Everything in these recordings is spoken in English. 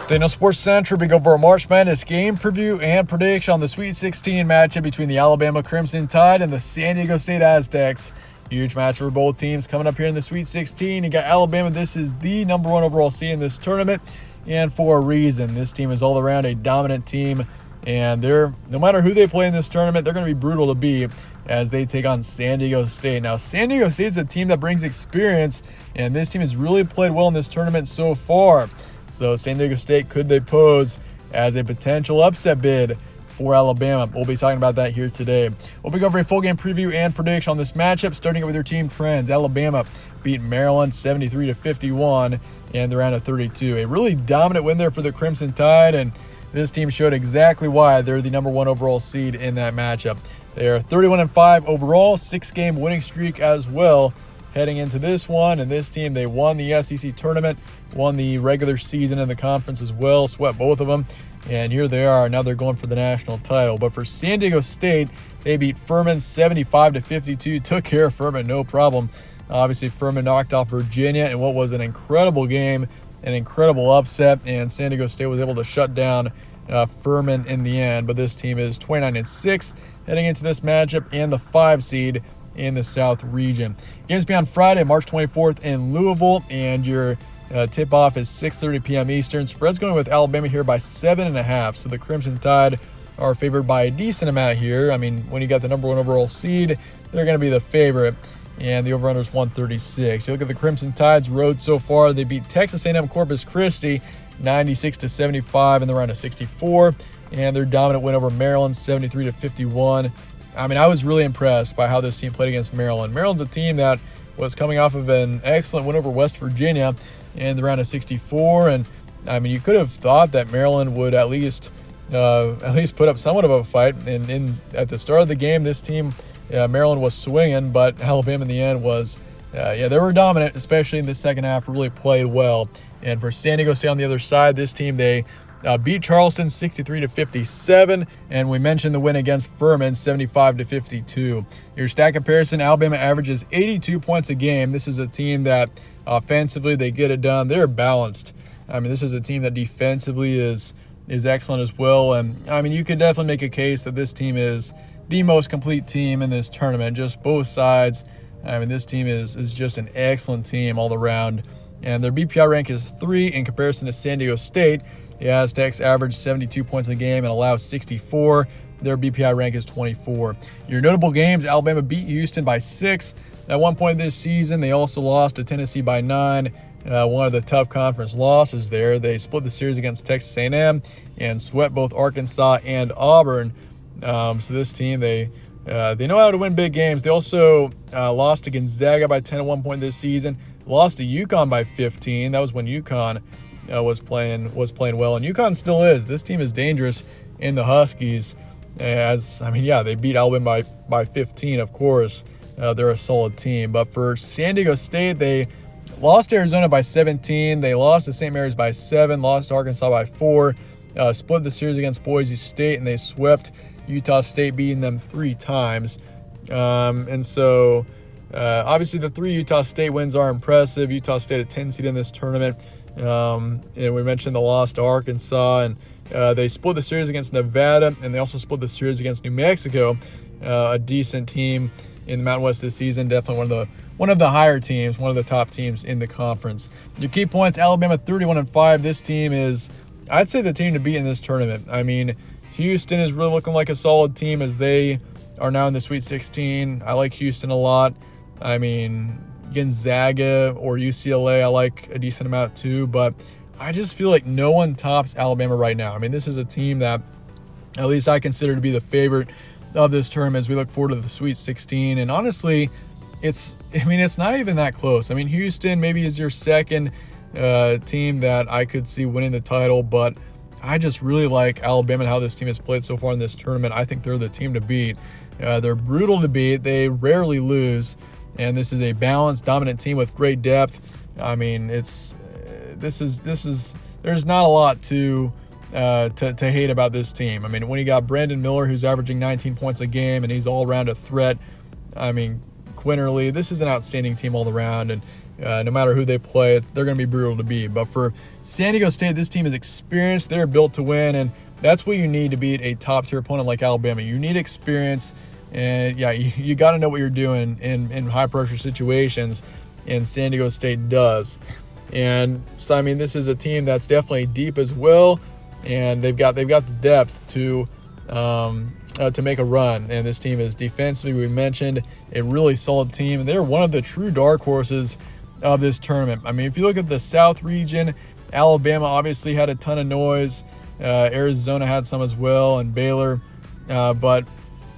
Daniel Sports Center, we go for a March Madness game preview and prediction on the Sweet 16 matchup between the Alabama Crimson Tide and the San Diego State Aztecs. Huge match for both teams coming up here in the Sweet 16. You got Alabama. This is the number one overall seed in this tournament, and for a reason. This team is all around a dominant team, and no matter who they play in this tournament, they're going to be brutal to beat as they take on San Diego State. Now, San Diego State is a team that brings experience, and this team has really played well in this tournament so far. So San Diego State, could they pose as a potential upset bid for Alabama? We'll be talking about that here today. We'll be going for a full game preview and prediction on this matchup, starting it with your team trends. Alabama beat Maryland 73-51 in the round of 32. A really dominant win there for the Crimson Tide, and this team showed exactly why they're the number one overall seed in that matchup. They are 31-5 overall, 6-game winning streak as well heading into this one. And this team, they won the SEC tournament, won the regular season in the conference as well, swept both of them. And here they are. Now they're going for the national title. But for San Diego State, they beat Furman 75-52. Took care of Furman, no problem. Obviously, Furman knocked off Virginia in what was an incredible game, an incredible upset. And San Diego State was able to shut down Furman in the end. But this team is 29-6 heading into this matchup and the 5 seed in the South region. Games be on Friday, March 24th in Louisville, and your tip-off is 6:30 p.m. Eastern. Spread's going with Alabama here by 7.5, so the Crimson Tide are favored by a decent amount here. I mean, when you got the number one overall seed, they're going to be the favorite, and the over-under is 136. You look at the Crimson Tide's road so far, they beat Texas A&M Corpus Christi 96-75 in the round of 64, and their dominant win over Maryland 73-51. I mean, I was really impressed by how this team played against Maryland. Maryland's a team that was coming off of an excellent win over West Virginia in the round of 64, and I mean, you could have thought that Maryland would at least put up somewhat of a fight. And at the start of the game, this team, Maryland was swinging, but Alabama in the end was, they were dominant, especially in the second half. Really played well. And for San Diego State on the other side, this team, they beat Charleston 63-57, and we mentioned the win against Furman 75-52. Your stat comparison: Alabama averages 82 points a game. This is a team that offensively they get it done. They're balanced. I mean, this is a team that defensively is excellent as well. And I mean, you could definitely make a case that this team is the most complete team in this tournament. Just both sides. I mean, this team is just an excellent team all around. And their BPI rank is 3 in comparison to San Diego State. The Aztecs average 72 points a game and allow 64. Their BPI rank is 24. Your notable games: Alabama beat Houston by 6. At one point this season, they also lost to Tennessee by 9. One of the tough conference losses there. They split the series against Texas A&M and swept both Arkansas and Auburn. So this team, they know how to win big games. They also lost to Gonzaga by 10 at one point this season. Lost to UConn by 15. That was when UConn was playing well, and UConn still is. This team is dangerous in the Huskies. They beat Alabama by 15, of course. They're a solid team. But for San Diego State, they lost to Arizona by 17. They lost to St. Mary's by 7. Lost to Arkansas by 4. Split the series against Boise State, and they swept Utah State, beating them 3 times. Obviously, the 3 Utah State wins are impressive. Utah State, a 10 seed in this tournament. And we mentioned the loss to Arkansas, and they split the series against Nevada, and they also split the series against New Mexico, a decent team in the Mountain West this season. Definitely one of the higher teams, one of the top teams in the conference. Your key points: Alabama 31-5. This team is, I'd say, the team to beat in this tournament. I mean, Houston is really looking like a solid team as they are now in the Sweet 16. I like Houston a lot. I mean, Gonzaga or UCLA, I like a decent amount too, but I just feel like no one tops Alabama right now. I mean, this is a team that at least I consider to be the favorite of this tournament as we look forward to the Sweet 16. And honestly, it's not even that close. I mean, Houston maybe is your second team that I could see winning the title, but I just really like Alabama and how this team has played so far in this tournament. I think they're the team to beat. They're brutal to beat. They rarely lose. And this is a balanced, dominant team with great depth. I mean, there's not a lot to hate about this team. I mean, when you got Brandon Miller, who's averaging 19 points a game, and he's all around a threat. I mean, Quinterly, this is an outstanding team all around. And No matter who they play, they're going to be brutal to beat. But for San Diego State, this team is experienced. They're built to win, and that's what you need to beat a top-tier opponent like Alabama. You need experience, and yeah, you got to know what you're doing in high-pressure situations, and San Diego State does. And so, I mean, this is a team that's definitely deep as well, and they've got the depth to make a run. And this team is defensively, we mentioned, a really solid team. They're one of the true dark horses of this tournament. I mean, if you look at the South region, Alabama obviously had a ton of noise. Arizona had some as well, and Baylor. But,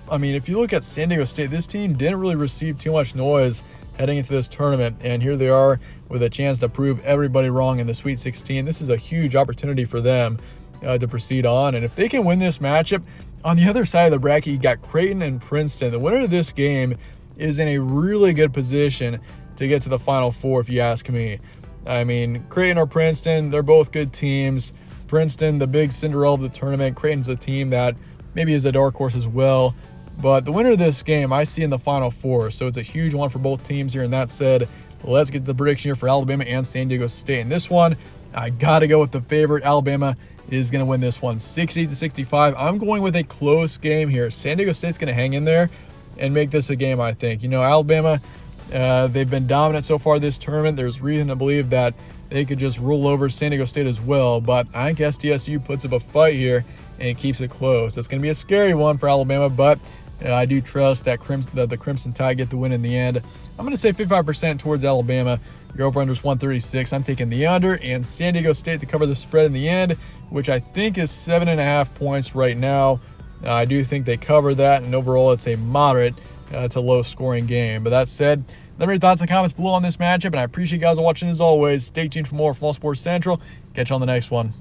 I mean, if you look at San Diego State, this team didn't really receive too much noise heading into this tournament. And here they are with a chance to prove everybody wrong in the Sweet 16. This is a huge opportunity for them to proceed on. And if they can win this matchup, on the other side of the bracket, you got Creighton and Princeton. The winner of this game is in a really good position to get to the Final Four, if you ask me. I mean, Creighton or Princeton, they're both good teams. Princeton, the big Cinderella of the tournament. Creighton's a team that maybe is a dark horse as well. But the winner of this game, I see in the Final Four. So it's a huge one for both teams here. And that said, let's get the prediction here for Alabama and San Diego State. And this one, I got to go with the favorite. Alabama is going to win this one 60-65. I'm going with a close game here. San Diego State's going to hang in there and make this a game, I think. You know, Alabama, they've been dominant so far this tournament. There's reason to believe that they could just roll over San Diego State as well. But I think SDSU puts up a fight here and keeps it close. It's going to be a scary one for Alabama, but I do trust that the Crimson Tide get the win in the end. I'm going to say 55% towards Alabama. Your over-under is 136. I'm taking the under and San Diego State to cover the spread in the end, which I think is 7.5 points right now. I do think they cover that, and overall it's a moderate to low-scoring game. But that said, let me know your thoughts and comments below on this matchup, and I appreciate you guys watching as always. Stay tuned for more from All Sports Central. Catch you on the next one.